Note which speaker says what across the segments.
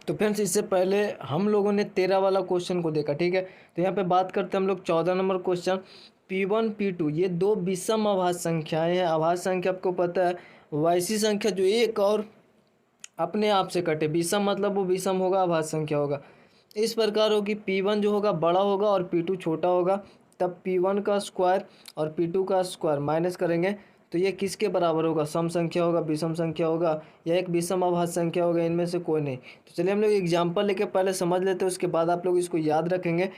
Speaker 1: तो फ्रेंड्स इससे पहले हम लोगों ने 13 वाला क्वेश्चन को देखा, ठीक है। तो यहाँ पे बात करते हैं हम लोग 14 नंबर क्वेश्चन। P1 P2 ये दो विषम अभाज्य संख्याएं हैं। अभाज्य संख्या आपको पता है वैसी संख्या जो एक और अपने आप से कटे। विषम मतलब वो विषम होगा, अभाज्य संख्या होगा। इस प्रकार होगी P1 जो होगा बड़ा होगा और P2 छोटा होगा, तब P1 का स्क्वायर और P2 का स्क्वायर माइनस करेंगे तो ये किसके बराबर होगा? सम संख्या होगा, विषम संख्या होगा या एक विषम अभाज्य संख्या होगा, इनमें से कोई नहीं। तो चलिए हम लोग एग्जाम्पल लेके पहले समझ लेते हैं, उसके बाद आप लोग इसको याद रखेंगे।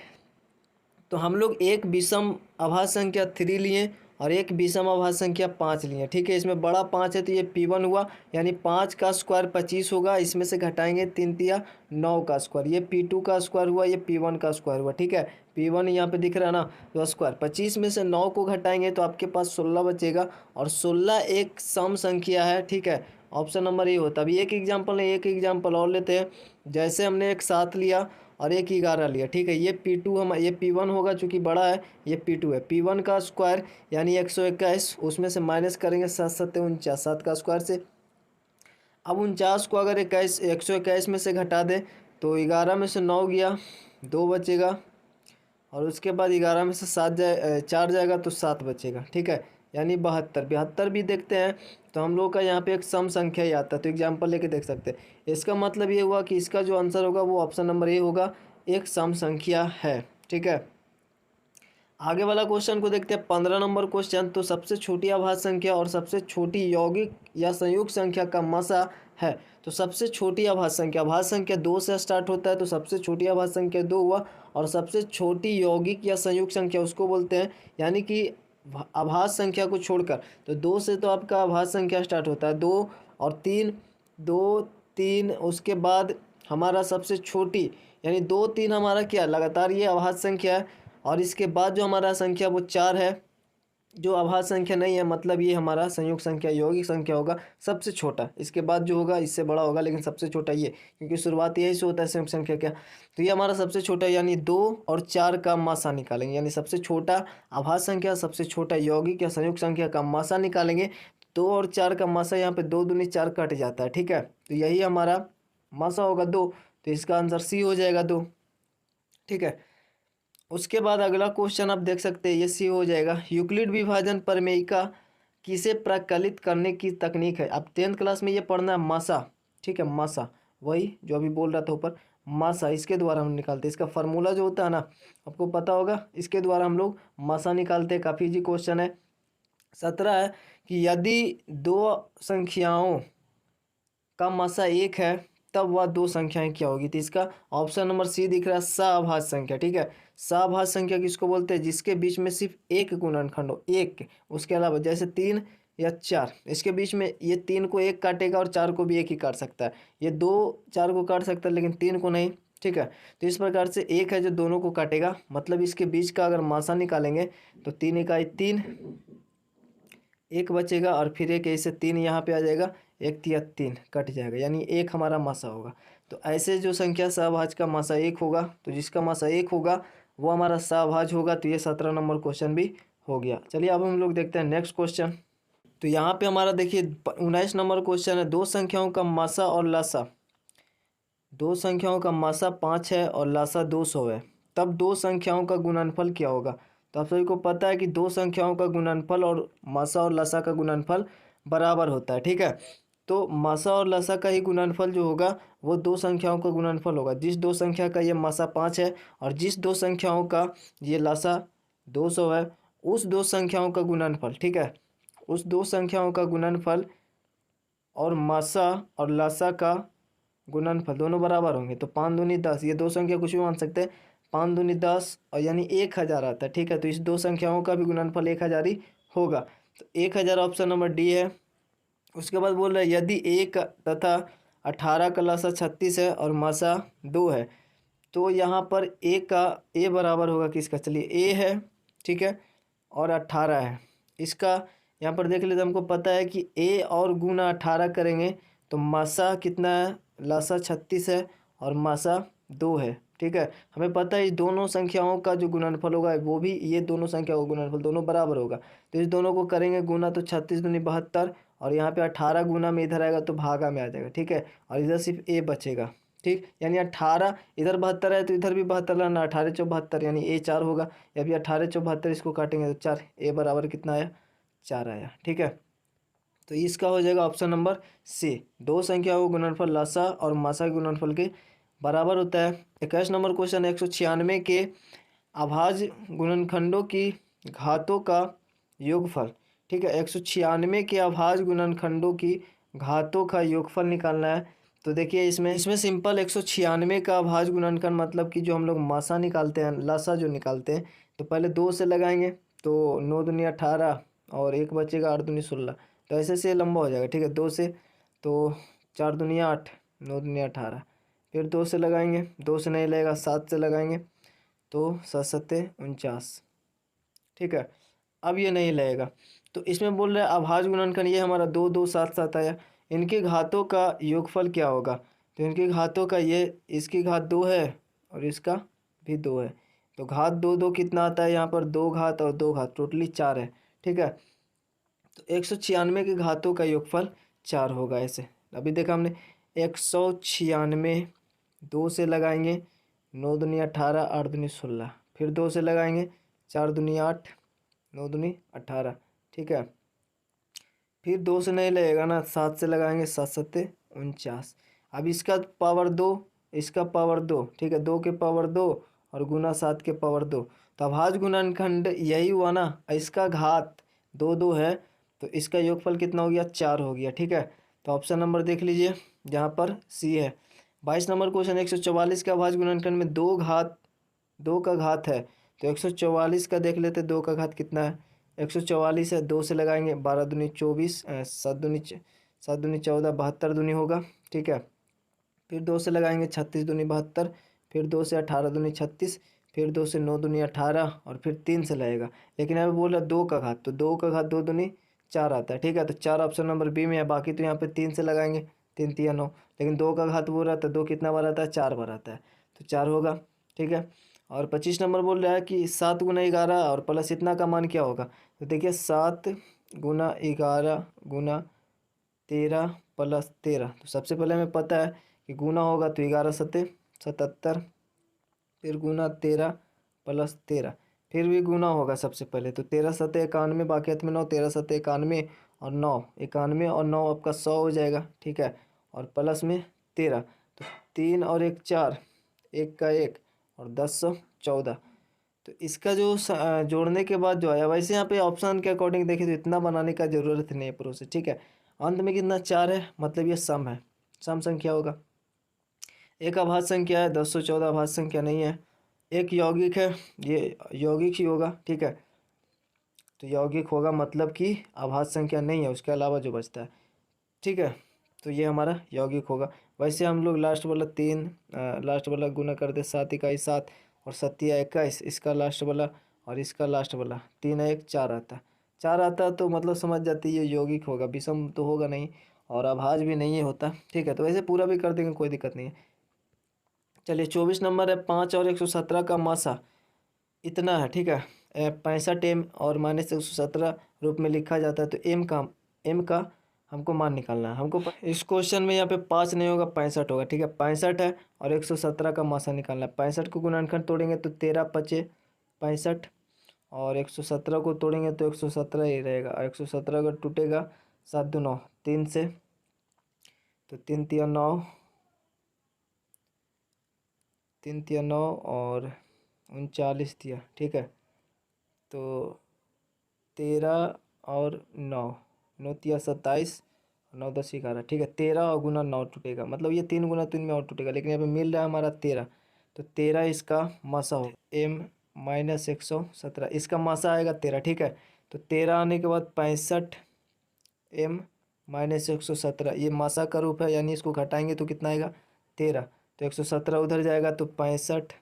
Speaker 1: तो हम लोग एक विषम अभाज्य संख्या 3 लिए और एक विषम अभाज्य संख्या 5 लिए, ठीक है। इसमें बड़ा 5 है तो ये P1 हुआ, यानी 5 का स्क्वायर 25 होगा। इसमें से घटाएंगे 3 तिया 9 का स्क्वायर, ये P2 का स्क्वायर हुआ, ये P1 का स्क्वायर हुआ, ठीक है। P1 यहाँ पे दिख रहा है ना, तो स्क्वायर 25 में से 9 को घटाएंगे तो आपके पास 16 बचेगा, और 16 एक सम संख्या है, ठीक है। ऑप्शन नंबर ए होता है। अभी एक एग्जाम्पल है, एक एग्जाम्पल और लेते हैं। जैसे हमने एक 7 लिया और एक 11 लिया, ठीक है। ये P2 ये P1 होगा चूँकि बड़ा है, ये P2 है। P1 का स्क्वायर यानी 121, उसमें से माइनस करेंगे 7 7 49, 7 का स्क्वायर से। अब 49 को अगर 121 में से घटा दे तो 11 में से 9 गया, 2 बचेगा, और उसके बाद 11 में से 4 जाएगा तो 7 बचेगा, ठीक है। यानी 72। 72 भी देखते हैं तो हम लोग का यहाँ पे एक सम संख्या ही आता है, तो एग्जाम्पल लेके देख सकते हैं। इसका मतलब ये हुआ कि इसका जो आंसर होगा वो ऑप्शन नंबर ए होगा, एक सम संख्या है, ठीक है। आगे वाला क्वेश्चन को देखते हैं, 15 नंबर क्वेश्चन। तो सबसे छोटी अभाज्य संख्या और सबसे छोटी यौगिक या संयुक्त संख्या का मसा है। तो सबसे छोटी अभाज्य संख्या 2 से स्टार्ट होता है, तो सबसे छोटी अभाज्य संख्या 2 हुआ, और सबसे छोटी यौगिक या संयुक्त संख्या उसको बोलते हैं, यानी कि अभाज्य संख्या को छोड़कर। तो 2 से तो आपका अभाज्य संख्या स्टार्ट होता है, 2 और 3, 2 3, उसके बाद हमारा सबसे छोटी यानी 2 3 हमारा क्या लगातार ये अभाज्य संख्या है, और इसके बाद जो हमारा संख्या वो 4 है, जो अभाज्य संख्या नहीं है, मतलब ये हमारा संयुक्त संख्या यौगिक संख्या होगा सबसे छोटा। इसके बाद जो होगा इससे बड़ा होगा, लेकिन सबसे छोटा ये, क्योंकि शुरुआत यही से होता है संयुक्त संख्या क्या। तो ये हमारा सबसे छोटा, यानी 2 और 4 का मासा निकालेंगे, यानी सबसे छोटा अभाज्य संख्या सबसे छोटा यौगिक या संयुक्त संख्या का मासा निकालेंगे। 2 और 4 का मासा यहाँ पे 2 दूनी 4 कट जाता है, ठीक है। तो यही हमारा मासा होगा 2, तो इसका आंसर सी हो जाएगा 2, ठीक है। उसके बाद अगला क्वेश्चन आप देख सकते हैं, ये सी हो जाएगा। यूक्लिड विभाजन प्रमेयिका किसे प्रकलित करने की तकनीक है। अब 10th क्लास में ये पढ़ना है मासा, ठीक है। मासा वही जो अभी बोल रहा था ऊपर, मासा, इसके द्वारा हम निकालते हैं। इसका फार्मूला जो होता है ना, आपको पता होगा, इसके द्वारा हम लोग मासा निकालते हैं। काफ़ी इजी क्वेश्चन है। 17 है कि यदि दो संख्याओं का मासा 1 है तब वह दो संख्याएं क्या होगी। तो इसका ऑप्शन नंबर सी दिख रहा है, सअभाज्य संख्या, ठीक है। सअभाज्य संख्या किसको बोलते हैं? जिसके बीच में सिर्फ एक गुणनखंड हो, एक, उसके अलावा जैसे 3 या 4, इसके बीच में ये 3 को 1 काटेगा और 4 को भी 1 ही काट सकता है। ये 2 4 को काट सकता है लेकिन 3 को नहीं, ठीक है। तो इस प्रकार से 1 है जो दोनों को काटेगा, मतलब इसके बीच का अगर मासा निकालेंगे तो 3 इकाई 3, 1 बचेगा, और फिर एक ऐसे 3 यहाँ पे आ जाएगा, 1 तिया 3 कट जाएगा, यानी 1 हमारा मासा होगा। तो ऐसे जो संख्या सअभाज्य का मासा 1 होगा, तो जिसका मासा 1 होगा वो हमारा सअभाज्य होगा। तो ये 17 नंबर क्वेश्चन भी हो गया। चलिए अब हम लोग देखते हैं नेक्स्ट क्वेश्चन। तो यहाँ पे हमारा देखिए 19 नंबर क्वेश्चन है। दो संख्याओं का मासा और लासा, दो संख्याओं का मासा 5 है और लासा 200 है, तब दो संख्याओं का गुणनफल क्या होगा। तो आप सभी को पता है कि दो संख्याओं का गुणनफल और मासा और लसा का गुणनफल बराबर होता है, ठीक है। तो मासा और लसा का ही गुणनफल जो होगा वो दो संख्याओं का गुणनफल होगा। जिस दो संख्या का ये मासा 5 है और जिस दो संख्याओं का ये लसा 200 है, उस दो संख्याओं का गुणनफल, ठीक है, उस दो संख्याओं का गुणनफल और मासा और लसा का गुणनफल दोनों बराबर होंगे। तो 5 दूनी 10, ये दो संख्या कुछ भी मान सकते हैं, 5 दूनी 10 और यानी 1000 आता है, ठीक है। तो इस दो संख्याओं का भी गुणनफल 1000 ही होगा। तो 1000 ऑप्शन नंबर डी है। उसके बाद बोल रहा है यदि 1 तथा 18 का लसा 36 है और मासा 2 है, तो यहाँ पर ए का ए बराबर होगा किसका। चलिए ए है, ठीक है, और 18 है। इसका यहाँ पर देख लेते, हमको पता है कि ए और गुना 18 करेंगे तो मासा कितना है, लासा 36 है और मासा 2 है, ठीक है। हमें पता है इस दोनों संख्याओं का जो गुणनफल होगा वो भी ये दोनों संख्याओं का गुणनफल दोनों बराबर होगा। तो इस दोनों को करेंगे गुना, तो 36 दूनी 72, और यहाँ पे 18 गुना में इधर आएगा तो भागा में आ जाएगा, ठीक है, और इधर सिर्फ ए बचेगा। ठीक, यानी 18 इधर 72 है तो इधर भी 72 लाना, 18 चौ 72 यानी ए 4 होगा, या फिर 18 चौ 72 इसको काटेंगे तो 4, ए बराबर कितना आया 4 आया। ठीक है, तो इसका हो जाएगा ऑप्शन नंबर सी, दो संख्याओं का गुणनफल लसा और मासा के गुणनफल के बराबर होता है। 21 नंबर क्वेश्चन, 196 के अभाज्य गुणनखंडों की घातों का योगफल। ठीक है, 196 के अभाज्य गुणनखंडों की घातों का योगफल निकालना है। तो देखिए इसमें इसमें सिंपल 196 का अभाज्य गुणनखंड मतलब कि जो हम लोग मासा निकालते हैं, लसा जो निकालते हैं, तो पहले 2 से लगाएंगे तो 9 दूनी 18 और एक बचेगा 8 दूनी 16, तो ऐसे से लंबा हो जाएगा। ठीक है, 2 से तो 4 दूनी 8, 9 दूनी 18, फिर 2 से लगाएंगे, 2 से नहीं लगेगा, 7 से लगाएंगे तो 7 सत्ते 49। ठीक है, अब ये नहीं लगेगा, तो इसमें बोल रहे हैं अभाज्य गुणनखंड, ये हमारा 2 2 7 7 आया, इनके घातों का योगफल क्या होगा, तो इनके घातों का ये, इसकी घात 2 है और इसका भी 2 है, तो घात 2 2 कितना आता है यहाँ पर, 2 घात और 2 घात टोटली 4 है। ठीक है, तो 196 के घातों का योगफल 4 होगा ऐसे। अभी देखा हमने 196, 2 से लगाएंगे 9 दूनी 18, 8 दूनी 16, फिर 2 से लगाएंगे 4 दूनी 8, 9 दूनी 18। ठीक है, फिर 2 से नहीं लगेगा ना, 7 से लगाएंगे, 7 सत्ते 49। अब इसका पावर 2, इसका पावर 2, ठीक है, 2 के पावर 2 और गुना 7 के पावर 2, तो अभाज्य गुणनखंड यही हुआ ना, इसका घात 2 2 है तो इसका योगफल कितना हो गया 4 हो गया। ठीक है, तो ऑप्शन नंबर देख लीजिए जहाँ पर सी है। 22 नंबर क्वेश्चन, 144 का अभाज्य गुणनखंड में 2 का घात है, तो 144 का देख लेते, 2 का घात कितना है, 144 है, 2 से लगाएंगे 12 दूनी 24, 7 दूनी 14, 72 दूनी होगा। ठीक है, फिर 2 से लगाएंगे 36 दूनी 72, फिर 2 से 18 दूनी 36, फिर 2 से 9 दूनी 18 और फिर 3 से लगेगा, लेकिन यहाँ पे बोल रहा है 2 का घात, तो 2 का घात 2 दूनी 4 आता है। ठीक है, तो 4 ऑप्शन नंबर बी में है, बाकी तो यहाँ पे 3 से लगाएंगे, 3 तिया 9, लेकिन 2 का घात बोल रहा था, 2 कितना बार आता है 4 बार आता है, तो 4 होगा। ठीक है, और 25 नंबर बोल रहा है कि 7 गुना 11 और प्लस इतना का मान क्या होगा, तो देखिए 7 गुना 11 गुना 13 प्लस 13, तो सबसे पहले हमें पता है कि गुना होगा तो 11 सत्ते 77, फिर गुना 13 प्लस 13, फिर भी गुना होगा सबसे पहले, तो 13 सत्ते 91, बाकी हाथ में 9, 13 सत्ते 91 और 9 91 और 9 आपका 100 हो जाएगा। ठीक है, और प्लस में 13, तो 3 और 1 4, 1 का 1 और 10 14, तो इसका जो जोड़ने के बाद जो आया, वैसे यहाँ पे ऑप्शन के अकॉर्डिंग देखें तो इतना बनाने का ज़रूरत नहीं है प्रोसेस। ठीक है, अंत में कितना 4 है, मतलब ये सम है, सम संख्या होगा। एक अभाज्य संख्या है, 1014 अभाज्य संख्या नहीं है। एक यौगिक है, ये यौगिक ही होगा। ठीक है, तो यौगिक होगा मतलब कि अभाज्य संख्या नहीं है, उसके अलावा जो बचता है। ठीक है, तो ये हमारा यौगिक होगा। वैसे हम लोग लास्ट वाला 3, लास्ट वाला गुना करते 7 इकाई 7 और 7 21, इसका लास्ट वाला और इसका लास्ट वाला 3 1 4 आता, 4 आता तो मतलब समझ जाती है ये यौगिक होगा, विषम तो होगा नहीं और अभाज्य भी नहीं होता। ठीक है, तो वैसे पूरा भी कर देंगे, कोई दिक्कत नहीं है। चलिए 24 नंबर है, 5 और 117 का मासा इतना है। ठीक है, 65 एम और माइनस 117 रूप में लिखा जाता है, तो एम का हमको मान निकालना है। हमको इस क्वेश्चन में यहाँ पे 5 नहीं होगा, 65 होगा। ठीक है, 65 है और 117 का मासा निकालना है। 65 को गुणनखंड तोड़ेंगे तो 13 पचे 65 और 117 को तोड़ेंगे तो 117 ही रहेगा, और 117 अगर टूटेगा 7 2 9 3 से, तो 3 तिया 9, 3 तिया 9 और 39 तिया। ठीक है, तो 13 और 9, 9 तिया 27, 9 10 11। ठीक है, 13 और गुना 9 टूटेगा, मतलब ये 3 गुना 3 में और टूटेगा, लेकिन यहाँ पे मिल रहा है हमारा 13, तो 13 इसका मासा हो, एम माइनस 117, इसका मासा आएगा 13। ठीक है, तो 13 आने के बाद 65 एम माइनस 117, ये मासा का रूप है, यानी इसको घटाएंगे तो कितना आएगा 13, तो 117 उधर जाएगा तो 65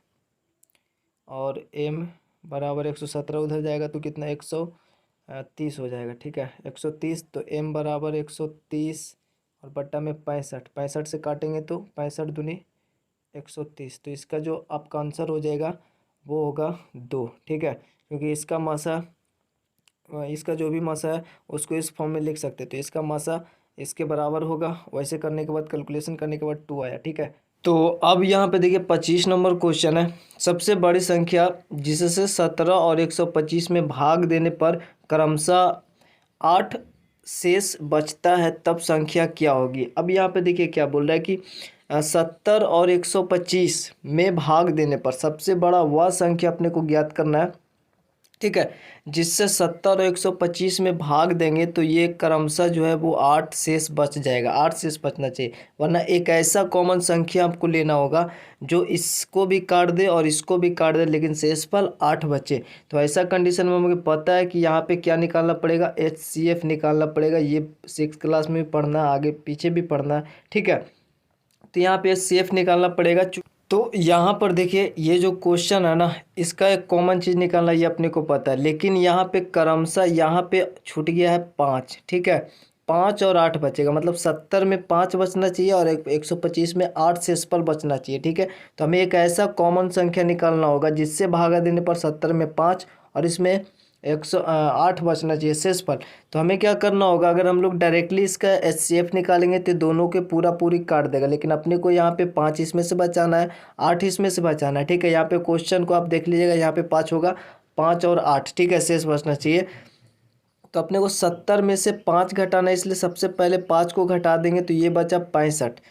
Speaker 1: और एम बराबर 117 उधर जाएगा तो कितना 130 हो जाएगा। ठीक है, 130, तो एम बराबर 130 और बट्टा में 65, 65 से काटेंगे तो 65 दूनी 130, तो इसका जो आपका आंसर हो जाएगा वो होगा 2। ठीक है, क्योंकि इसका मासा, इसका जो भी मासा है उसको इस फॉर्म में लिख सकते हैं, तो इसका मासा इसके बराबर होगा। वैसे करने के बाद कैलकुलेशन करने के बाद 2 आया। ठीक है, तो अब यहाँ पे देखिए 25 नंबर क्वेश्चन है। सबसे बड़ी संख्या जिससे 17 और 125 में भाग देने पर क्रमशः 8 शेष बचता है तब संख्या क्या होगी। अब यहाँ पे देखिए क्या बोल रहा है कि 70 और 125 में भाग देने पर सबसे बड़ा वह संख्या अपने को ज्ञात करना है, ठीक है, जिससे 70 और 125 में भाग देंगे तो ये क्रमशः जो है वो 8 शेष बच जाएगा, 8 शेष बचना चाहिए। वरना एक ऐसा कॉमन संख्या आपको लेना होगा जो इसको भी काट दे और इसको भी काट दे लेकिन शेषफल 8 बचे। तो ऐसा कंडीशन में मुझे पता है कि यहाँ पे क्या निकालना पड़ेगा, HCF निकालना पड़ेगा। ये 6 क्लास में भी पढ़ना है, आगे पीछे भी पढ़ना है, ठीक है। तो यहाँ पे HCF निकालना पड़ेगा। तो यहाँ पर देखिए ये जो क्वेश्चन है ना, इसका एक कॉमन चीज़ निकालना ये अपने को पता है, लेकिन यहाँ पे क्रमशः यहाँ पे छूट गया है 5, ठीक है। 5 और 8 बचेगा, मतलब 70 में 5 बचना चाहिए और 125 में 8 शेषफल बचना चाहिए, ठीक है। तो हमें एक ऐसा कॉमन संख्या निकालना होगा जिससे भागा देने पर 70 में 5 और इसमें 108 बचना चाहिए शेषफल। तो हमें क्या करना होगा, अगर हम लोग डायरेक्टली इसका HCF निकालेंगे तो दोनों के पूरा पूरी काट देगा, लेकिन अपने को यहाँ पे 5 इसमें से बचाना है, 8 इसमें से बचाना है, ठीक है। यहाँ पे क्वेश्चन को आप देख लीजिएगा, यहाँ पे 5 होगा, 5 और 8, ठीक है, शेष बचना चाहिए। तो अपने को 70 में से 5 घटाना है, इसलिए सबसे पहले 5 को घटा देंगे तो ये बचा 65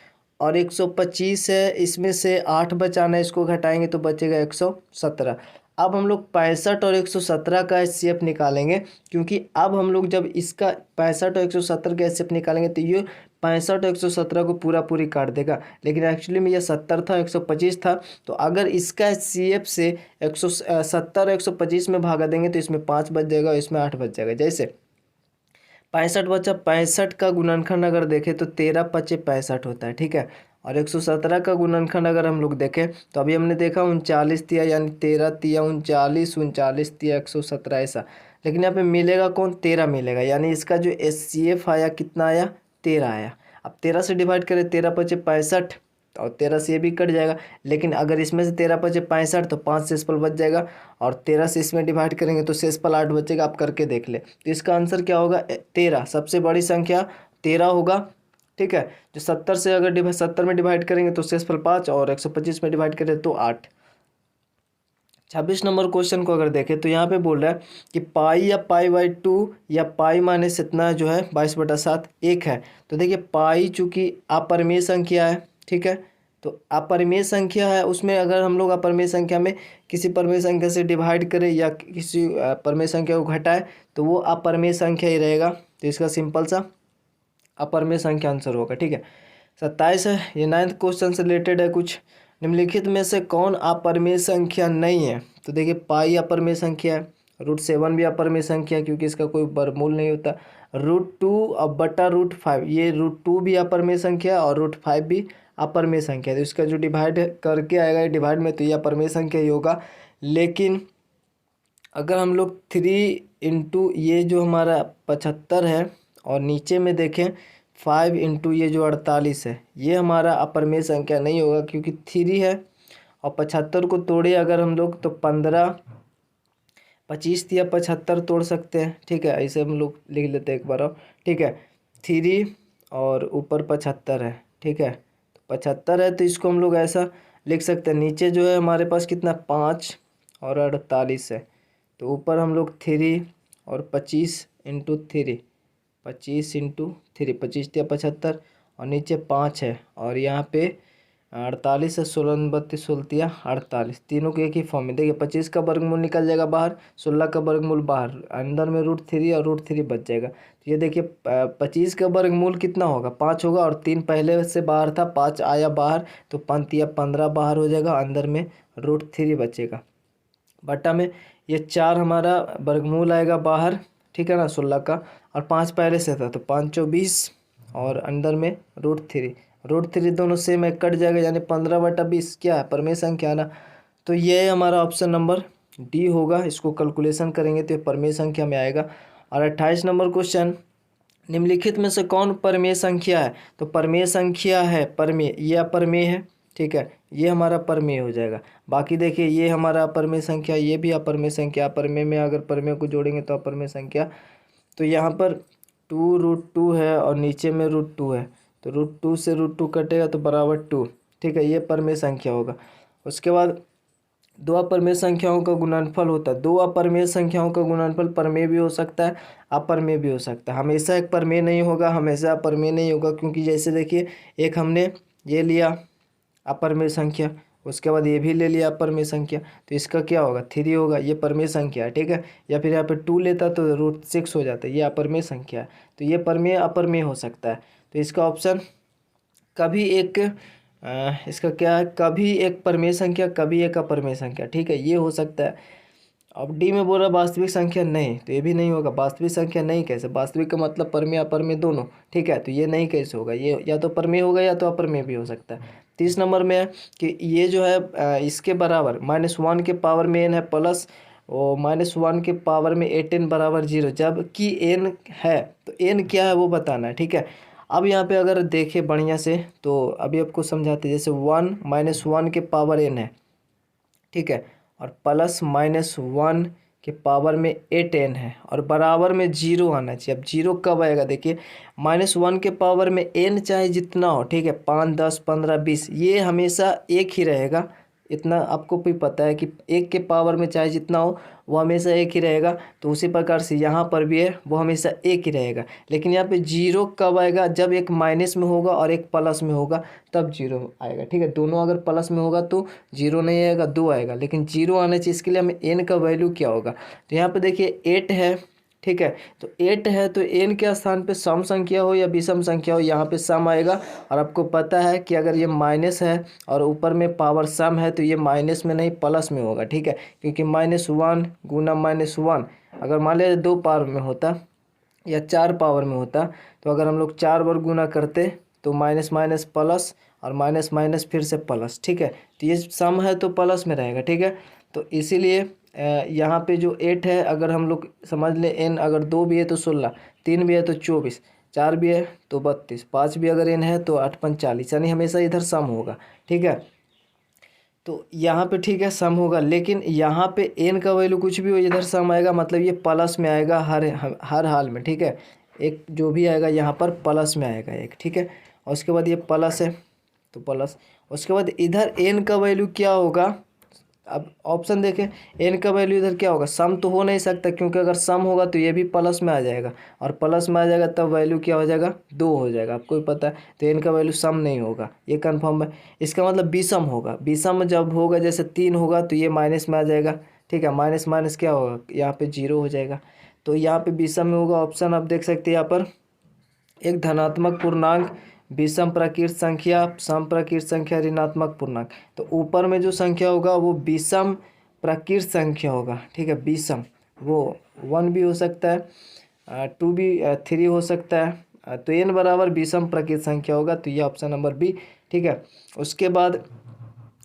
Speaker 1: और 125 है, इसमें से 8 बचाना है, इसको घटाएंगे तो बचेगा 117। अब हम लोग 65 और 117 का HCF निकालेंगे, क्योंकि अब हम लोग जब इसका 65 और 170 का HCF निकालेंगे तो ये 65 और 117 को पूरा पूरी काट देगा, लेकिन एक्चुअली में ये 70 था, 125 था। तो अगर इसका HCF से 170 और 125 में भागा देंगे तो इसमें 5 बच जाएगा और इसमें 8 बच जाएगा। जैसे 65 बचा, 65 का गुणनखंड अगर देखें तो 13 पचे 65 होता है, ठीक है। और 117 का गुणनखंड अगर हम लोग देखें तो अभी हमने देखा 39 दिया, यानी 13 तिया 39, 39 तिया 117 ऐसा। लेकिन यहाँ पे मिलेगा कौन, 13 मिलेगा, यानी इसका जो HCF आया कितना आया, 13 आया। अब 13 से डिवाइड करें, 13 पचे 65 और 13 से ये भी कट जाएगा, लेकिन अगर इसमें से 13 पचे 65 तो 5 शेषफल बच जाएगा और 13 से इसमें डिवाइड करेंगे तो शेषफल 8 बचेगा। आप करके देख ले, तो इसका आंसर क्या होगा, 13। सबसे बड़ी संख्या 13 होगा, ठीक है। जो 70 से अगर 70 में डिवाइड करेंगे तो शेषफल 5 और 125 में डिवाइड करें तो 8। 26 नंबर क्वेश्चन को अगर देखें तो यहाँ पे बोल रहा है कि पाई या पाई/2 या पाई माइनस इतना जो है 22/7 1 है। तो देखिए पाई चूँकि अपरिमेय संख्या है, ठीक है। तो अपरिमेय संख्या है, उसमें अगर हम लोग अपरिमेय संख्या में किसी परिमेय संख्या से डिवाइड करें या किसी परिमेय संख्या को घटाए तो वो अपरिमेय संख्या ही रहेगा। तो इसका सिंपल सा अपरिमेय संख्या आंसर होगा, ठीक है। 27 है, ये 9th क्वेश्चन से रिलेटेड है कुछ। निम्नलिखित में से कौन अपरिमेय संख्या नहीं है। तो देखिए पाई अपरिमेय संख्या है, √7 भी अपरिमेय संख्या है क्योंकि इसका कोई वर्गमूल नहीं होता। √2 और बटा √5, ये √2 भी अपरिमेय संख्या है और √5 भी अपरिमेय संख्या है। तो इसका जो डिवाइड करके आएगा डिवाइड में तो ये अपरिमेय संख्या ही होगा। लेकिन अगर हम लोग 3 इंटू ये जो हमारा 75 है और नीचे में देखें 5 इंटू ये जो 48 है, ये हमारा अपरिमेय संख्या नहीं होगा क्योंकि 3 है और 75 को तोड़े अगर हम लोग तो 15, 25 या 75 तोड़ सकते हैं, ठीक है। ऐसे हम लोग लिख लेते हैं एक बार और, ठीक है। 3 और ऊपर 75 है, ठीक है। तो 75 है तो इसको हम लोग ऐसा लिख सकते हैं, नीचे जो है हमारे पास कितना 5 और 48 है, तो ऊपर हम लोग 3 और 25 इंटू 3, 25 इंटू 3, 25 या 75 और नीचे 5 है और यहाँ पे 48 है, 16 32 16 48, तीनों के एक ही फॉर्म में। देखिए 25 का वर्गमूल निकल जाएगा बाहर, 16 का वर्गमूल बाहर, अंदर में √3 और √3 बच जाएगा। तो ये देखिए 25 का वर्गमूल कितना होगा, 5 होगा और 3 पहले से बाहर था, 5 आया बाहर तो 5 या 15 बाहर हो जाएगा, अंदर में √3 बचेगा। बटा में ये 4 हमारा वर्गमूल आएगा बाहर, ठीक है ना, 16 का, और 5 पहले से था तो 5 24 और अंदर में √3 दोनों सेम है, कट जाएगा, यानी 15/20 क्या है, परिमेय संख्या है ना। तो ये हमारा ऑप्शन नंबर डी होगा। इसको कैलकुलेशन करेंगे तो ये परिमेय संख्या में आएगा। और 28 नंबर क्वेश्चन, निम्नलिखित में से कौन परिमेय संख्या है। तो परिमेय संख्या है, परिमेय, ये अपरिमेय है, ठीक है, ये हमारा परिमेय हो जाएगा। बाकी देखिए ये हमारा अपरिमेय संख्या, ये भी अपरिमेय संख्या, अपरिमेय में अगर परिमेय को जोड़ेंगे तो अपरिमेय संख्या। तो यहाँ पर 2 √2 है और नीचे में √2 है, तो √2 से √2 कटेगा तो बराबर 2, ठीक है, ये परिमेय संख्या होगा। उसके बाद दो अपरिमेय संख्याओं का गुणनफल होता है। दो अपरिमेय संख्याओं का गुणनफल परिमेय भी हो सकता है, अपरिमेय भी हो सकता है। हमेशा एक परिमेय नहीं होगा, हमेशा अपरिमेय नहीं होगा, क्योंकि जैसे देखिए एक हमने ये लिया अपरिमेय संख्या, उसके बाद ये भी ले लिया अपरिमेय संख्या, तो इसका क्या होगा 3 होगा, ये परिमेय संख्या है, ठीक है। या फिर यहाँ पे 2 लेता तो √6 हो जाता है, ये अपरिमेय संख्या है। तो ये परिमेय अपरिमेय हो सकता है। तो इसका ऑप्शन कभी एक इसका क्या है, कभी एक परिमेय संख्या कभी एक अपरिमेय संख्या, ठीक है, ये हो सकता है। अब डी में बोल रहा वास्तविक संख्या नहीं, तो ये भी नहीं होगा। वास्तविक संख्या नहीं कैसे, वास्तविक का मतलब परिमेय अपरिमेय दोनों, ठीक है, तो ये नहीं कैसे होगा, ये या तो परिमेय होगा या तो अपरिमेय भी हो सकता है। 30 नंबर में है कि ये जो है इसके बराबर -1 के पावर में n है प्लस और -1 के पावर में 8n बराबर 0, जबकि n है तो n क्या है वो बताना है, ठीक है। अब यहाँ पे अगर देखें बढ़िया से तो अभी आपको समझाते, जैसे 1 -1 के पावर n है, ठीक है, और प्लस -1 के पावर में 8n है और बराबर में 0 आना चाहिए। अब 0 कब आएगा, देखिए -1 के पावर में n चाहे जितना हो, ठीक है, 5 10 15 20, ये हमेशा एक ही रहेगा। इतना आपको भी पता है कि 1 के पावर में चाहे जितना हो वो हमेशा एक ही रहेगा। तो उसी प्रकार से यहाँ पर भी है, वो हमेशा एक ही रहेगा। लेकिन यहाँ पे 0 कब आएगा, जब एक माइनस में होगा और एक प्लस में होगा तब 0 आएगा, ठीक है। दोनों अगर प्लस में होगा तो 0 नहीं आएगा, 2 आएगा, लेकिन 0 आने चाहिए। इसके लिए हमें n का वैल्यू क्या होगा, तो यहाँ पे देखिए 8 है, ठीक है, तो 8 है तो n के स्थान पे सम संख्या हो या विषम संख्या हो, यहाँ पे सम आएगा। और आपको पता है कि अगर ये माइनस है और ऊपर में पावर सम है तो ये माइनस में नहीं प्लस में होगा, ठीक है, क्योंकि -1 गुना -1 अगर मान लीजिए 2 पावर में होता या 4 पावर में होता, तो अगर हम लोग 4 बार गुना करते तो माइनस माइनस प्लस और माइनस माइनस फिर से प्लस, ठीक है, तो ये सम है तो प्लस में रहेगा, ठीक है। तो इसीलिए यहाँ पे जो 8 है, अगर हम लोग समझ लें n अगर 2 भी है तो 16, 3 भी है तो 24, 4 भी है तो 32, 5 भी अगर n है तो 8 5 40, यानी हमेशा इधर सम होगा, ठीक है। तो यहाँ पे ठीक है सम होगा, लेकिन यहाँ पे n का वैल्यू कुछ भी हो इधर सम आएगा, मतलब ये प्लस में आएगा हर हाल में, ठीक है। एक जो भी आएगा यहाँ पर प्लस में आएगा एक, ठीक है। और उसके बाद ये प्लस है तो प्लस, उसके बाद इधर n का वैल्यू क्या होगा। अब ऑप्शन देखें, n का वैल्यू इधर क्या होगा, सम तो हो नहीं सकता, क्योंकि अगर सम होगा तो ये भी प्लस में आ जाएगा और प्लस में आ जाएगा तब वैल्यू क्या हो जाएगा 2 हो जाएगा, आपको भी पता है। तो n का वैल्यू सम नहीं होगा, ये कंफर्म है। इसका मतलब विषम होगा, विषम जब होगा जैसे 3 होगा तो ये माइनस में आ जाएगा, ठीक है, माइनस माइनस क्या होगा यहाँ पे 0 हो जाएगा। तो यहाँ पे विषम में होगा ऑप्शन, आप देख सकते हैं यहाँ पर एक धनात्मक पूर्णांक, विषम प्रकृत संख्या, सम प्रकृत संख्या, ऋणात्मक पूर्णांक। तो ऊपर में जो संख्या होगा वो विषम प्रकृत संख्या होगा, ठीक है, विषम, वो 1 भी हो सकता है 2 भी 3 हो सकता है, तो n बराबर विषम प्रकृत संख्या होगा, तो ये ऑप्शन नंबर बी, ठीक है। उसके बाद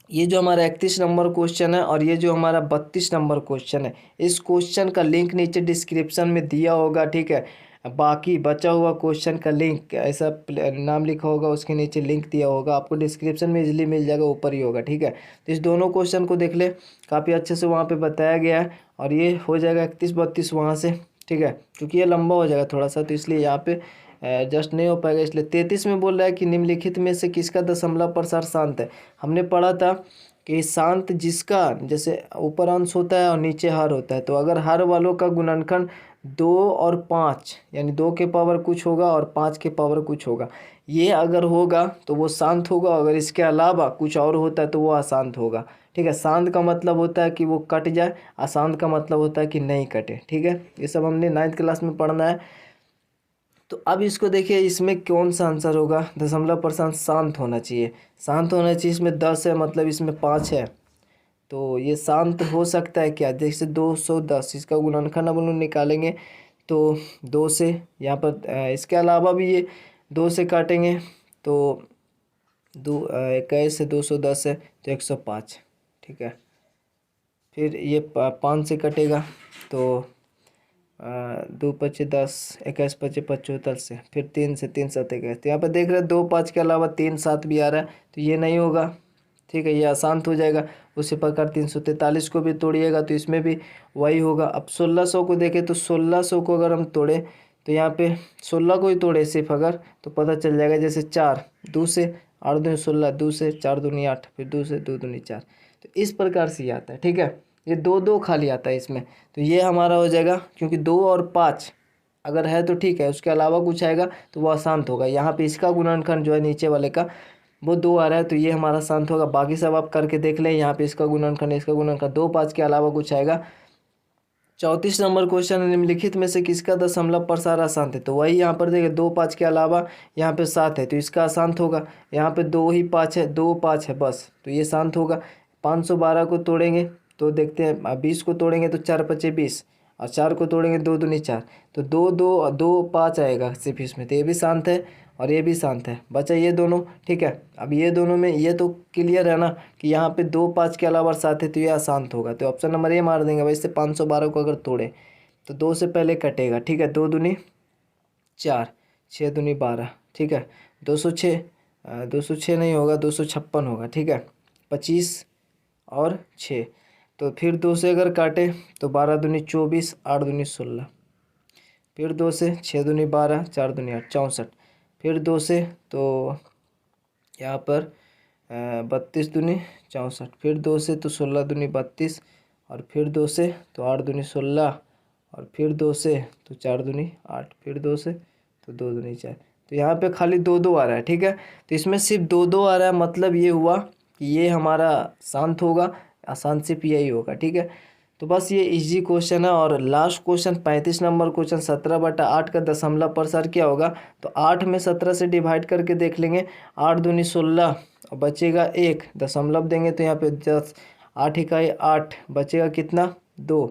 Speaker 1: ये जो हमारा 31 नंबर क्वेश्चन है और ये जो हमारा 32 नंबर क्वेश्चन है, इस क्वेश्चन का लिंक नीचे डिस्क्रिप्शन में दिया होगा, ठीक है। बाकी बचा हुआ क्वेश्चन का लिंक ऐसा नाम लिखा होगा, उसके नीचे लिंक दिया होगा, आपको डिस्क्रिप्शन में इजीली मिल जाएगा, ऊपर ही होगा, ठीक है। तो इस दोनों क्वेश्चन को देख ले, काफ़ी अच्छे से वहाँ पे बताया गया है। और ये हो जाएगा 31 32 वहाँ से, ठीक है, क्योंकि ये लंबा हो जाएगा थोड़ा सा, तो इसलिए यहाँ पे जस्ट नहीं हो पाएगा। इसलिए 33 में बोल रहा है कि निम्नलिखित में से किसका दशमलव प्रसार शांत है। हमने पढ़ा था कि शांत जिसका जैसे ऊपर अंश होता है और नीचे हर होता है, तो अगर हर वालों का गुणनखंड 2 और 5 यानी 2 के पावर कुछ होगा और 5 के पावर कुछ होगा, ये अगर होगा तो वो शांत होगा। अगर इसके अलावा कुछ और होता है तो वो अशांत होगा, ठीक है। शांत का मतलब होता है कि वो कट जाए, अशांत का मतलब होता है कि नहीं कटे, ठीक है। ये सब हमने 9th क्लास में पढ़ना है। तो अब इसको देखिए, इसमें कौन सा आंसर होगा, दशमलव प्रसार शांत होना चाहिए, शांत होना चाहिए। इसमें 10 है मतलब इसमें 5 है, तो ये शांत हो सकता है क्या, जैसे 210 इसका गुणनखंड हम लोग निकालेंगे तो 2 से यहाँ पर इसके अलावा भी ये 2 से काटेंगे तो 21 से 210 है तो 105, ठीक है। फिर ये 5 से कटेगा तो 2 5 10, 21 25 75 से, फिर 3 से 3 7 21, तो यहाँ पर देख रहे हैं 2 5 के अलावा 3 7 भी आ रहा है, तो ये नहीं होगा, ठीक है, ये अशांत हो जाएगा। उसी प्रकार 343 को भी तोड़िएगा तो इसमें भी वही होगा। अब 1600 को देखें तो 1600 को अगर हम तोड़े तो यहाँ पे 16 को ही तोड़े सिर्फ अगर, तो पता चल जाएगा जैसे 4 2 से 8 दूनी 16, 2 से 4 दूनी 8, फिर 2 से 2 दूनी 4। तो इस प्रकार से ये आता है, ठीक है। ये 2 2 खाली आता है इसमें, तो ये हमारा हो जाएगा, क्योंकि 2 और 5 अगर है तो ठीक है, उसके अलावा कुछ आएगा तो वो अशांत होगा। यहाँ पे इसका गुणनखंड जो है नीचे वाले का वो 2 आ रहा है, तो ये हमारा शांत होगा। बाकी सब आप करके देख लें, यहाँ पे इसका गुणनखंड, इसका गुणनखंड 2 5 के अलावा कुछ आएगा। 34 नंबर क्वेश्चन, निम्नलिखित में से किसका दशमलव प्रसार अशांत है? तो वही यहाँ पर देखिए 2 5 के अलावा यहाँ पे 7 है, तो इसका अशांत होगा। यहाँ पे 2 ही 5 है, 2 5 है बस, तो ये शांत होगा। 512 को तोड़ेंगे तो देखते हैं, 20 को तोड़ेंगे तो 4 5 20, और 4 को तोड़ेंगे 2 दूनी 4, तो 2 2 2 5 आएगा सिर्फ इसमें, तो ये भी शांत है और ये भी शांत है। बचा ये दोनों, ठीक है। अब ये दोनों में ये तो क्लियर है ना कि यहाँ पे 2 5 के अलावा 7 है, तो ये अशांत होगा। तो ऑप्शन नंबर ए मार देंगे भाई। इससे 512 को अगर तोड़े तो 2 से पहले कटेगा, ठीक है। 2 दूनी 4, 6 दूनी 12, ठीक है। 206, 206 नहीं होगा, 256 होगा, ठीक है। 25 और 6, तो फिर 2 से अगर काटे तो 12 दूनी 24, 8 दूनी 16, फिर 2 से 6 दूनी 12, 4 दूनी 8, 64, फिर 2 से तो यहाँ पर 32 दूनी 64, फिर 2 से तो 16 दूनी 32, और फिर 2 से तो 8 दूनी 16, और फिर 2 से तो 4 दूनी 8, फिर 2 से तो 2 दूनी 4। तो यहाँ पे खाली 2 2 आ रहा है, ठीक है। तो इसमें सिर्फ 2 2 आ रहा है, मतलब ये हुआ कि ये हमारा शांत होगा, अशांत सिर्फ यही होगा, ठीक है। तो बस ये इजी क्वेश्चन है। और लास्ट क्वेश्चन 35 नंबर क्वेश्चन, 17/8 का दशमलव प्रसार क्या होगा? तो 8 में 17 से डिवाइड करके देख लेंगे, 8 दूनी 16 और बचेगा 1, दशमलव देंगे तो यहाँ पे 10, 8 इकाई 8, बचेगा कितना 2,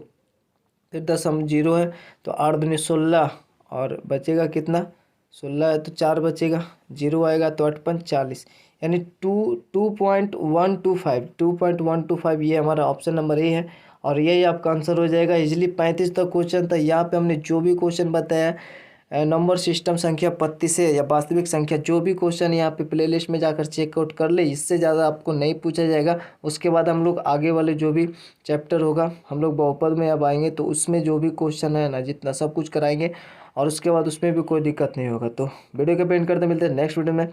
Speaker 1: फिर 0 है तो 8 दूनी 16 और बचेगा कितना 16 है तो 4 बचेगा, 0 आएगा तो 8 5 40, यानी 2.125 ये हमारा ऑप्शन नंबर ए है। और यही आपका आंसर हो जाएगा। इजिली 35 तक क्वेश्चन था। यहाँ पे हमने जो भी क्वेश्चन बताया, नंबर सिस्टम, संख्या पत्ती से या वास्तविक संख्या, जो भी क्वेश्चन यहाँ पे प्लेलिस्ट में जाकर चेकआउट कर ले, इससे ज़्यादा आपको नहीं पूछा जाएगा। उसके बाद हम लोग आगे वाले जो भी चैप्टर होगा, हम लोग बहुपद में अब आएंगे, तो उसमें जो भी क्वेश्चन है ना, जितना सब कुछ कराएंगे, और उसके बाद उसमें भी कोई दिक्कत नहीं होगा। तो वीडियो के पेंट करते मिलते हैं नेक्स्ट वीडियो में।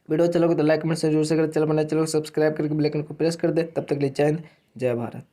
Speaker 1: वीडियो अच्छा लगे तो लाइक कमेंट से जरूर से करें, चैनल बनाए चलो सब्सक्राइब करके बेल आइकन को प्रेस कर दे। तब तक के लिए जय हिंद, जय भारत।